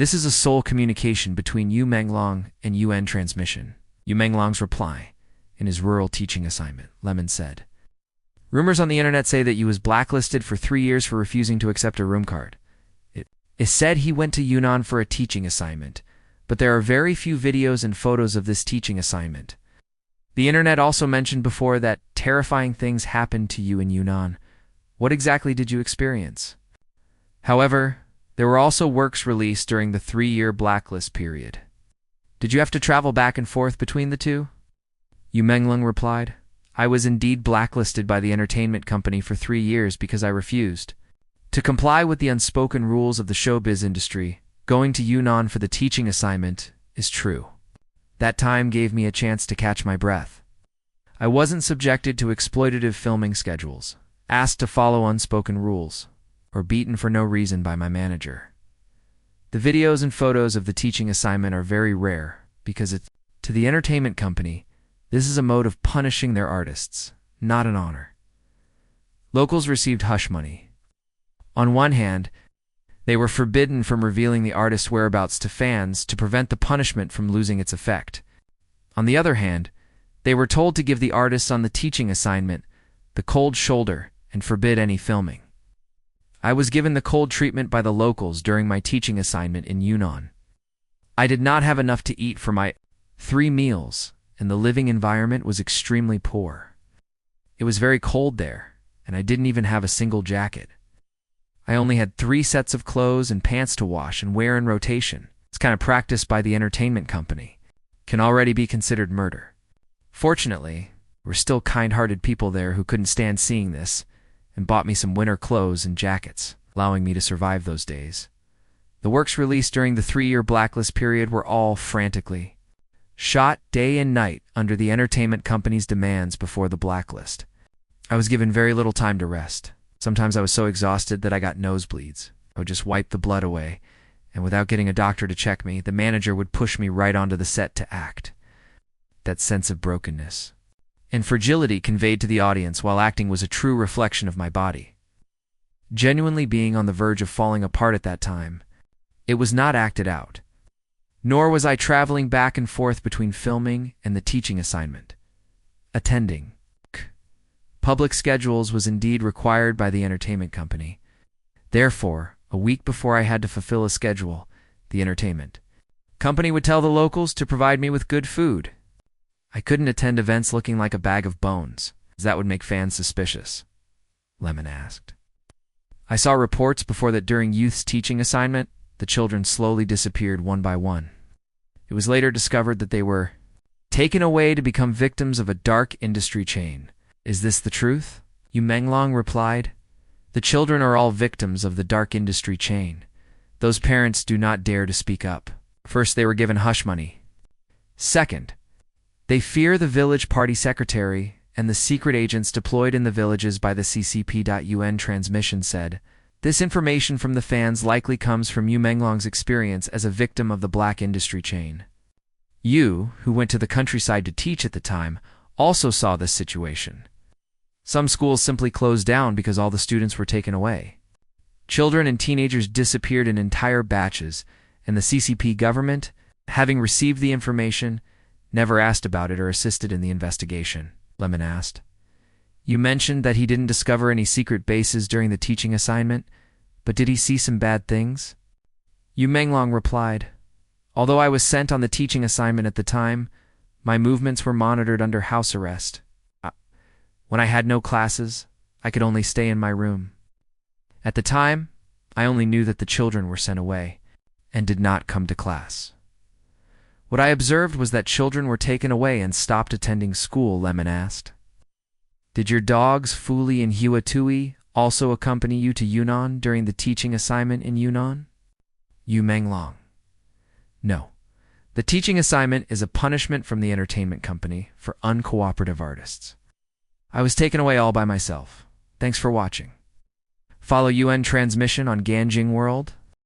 This is a sole communication between Yumenglong and UN transmission. Yumenglong's reply in his rural teaching assignment, Lemon said, "Rumors on the internet say that you was blacklisted for 3 years for refusing to accept a room card. It is said he went to Yunnan for a teaching assignment, but there are very few videos and photos of this teaching assignment. The internet also mentioned before that terrifying things happened to you in Yunnan. What exactly did you experience? However, there were also works released during the 3-year blacklist period. Did you have to travel back and forth between the two?" Yumenglong replied, "I was indeed blacklisted by the entertainment company for 3 years because I refused to comply with the unspoken rules of the showbiz industry. Going to Yunnan for the teaching assignment is true. That time gave me a chance to catch my breath. I wasn't subjected to exploitative filming schedules, asked to follow unspoken rules, or beaten for no reason by my manager. The videos and photos of the teaching assignment are very rare because to the entertainment company, this is a mode of punishing their artists, not an honor. Locals received hush money. On one hand, they were forbidden from revealing the artist's whereabouts to fans to prevent the punishment from losing its effect. On the other hand, they were told to give the artists on the teaching assignment the cold shoulder and forbid any filming. I was given the cold treatment by the locals during my teaching assignment in Yunnan. I did not have enough to eat for my 3 meals, and the living environment was extremely poor. It was very cold there, and I didn't even have a single jacket. I only had 3 sets of clothes and pants to wash and wear in rotation. It's kind of practiced by the entertainment company. Can already be considered murder. Fortunately, there were still kind-hearted people there who couldn't stand seeing this and bought me some winter clothes and jackets, allowing me to survive those days. The works released during the 3-year blacklist period were all frantically shot day and night under the entertainment company's demands before the blacklist. I was given very little time to rest. Sometimes I was so exhausted that I got nosebleeds. I would just wipe the blood away, and without getting a doctor to check me, the manager would push me right onto the set to act. That sense of brokenness and fragility conveyed to the audience while acting was a true reflection of my body. Genuinely being on the verge of falling apart at that time, it was not acted out. Nor was I traveling back and forth between filming and the teaching assignment. Attending public schedules was indeed required by the entertainment company. Therefore, a week before I had to fulfill a schedule, the entertainment company would tell the locals to provide me with good food. I couldn't attend events looking like a bag of bones, as that would make fans suspicious, Lemon asked. I saw reports before that during youth's teaching assignment, the children slowly disappeared one by one. It was later discovered that they were taken away to become victims of a dark industry chain. Is this the truth? Yumenglong replied, "The children are all victims of the dark industry chain. Those parents do not dare to speak up. First, they were given hush money. Second, they fear the village party secretary and the secret agents deployed in the villages by the CCP.UN transmission said, this information from the fans likely comes from Yumenglong's experience as a victim of the black industry chain. You, who went to the countryside to teach at the time, also saw this situation. Some schools simply closed down because all the students were taken away. Children and teenagers disappeared in entire batches, and the CCP government, having received the information, never asked about it or assisted in the investigation," Lemon asked. "You mentioned that he didn't discover any secret bases during the teaching assignment, but did he see some bad things?" Yumenglong replied, "Although I was sent on the teaching assignment at the time, my movements were monitored under house arrest. When I had no classes, I could only stay in my room. At the time, I only knew that the children were sent away and did not come to class. What I observed was that children were taken away and stopped attending school," Lemon asked. "Did your dogs, Fuli and Huatui, also accompany you to Yunnan during the teaching assignment in Yunnan?" Yumenglong: "No. The teaching assignment is a punishment from the entertainment company for uncooperative artists. I was taken away all by myself. Thanks for watching. Follow UN Transmission on Ganjing World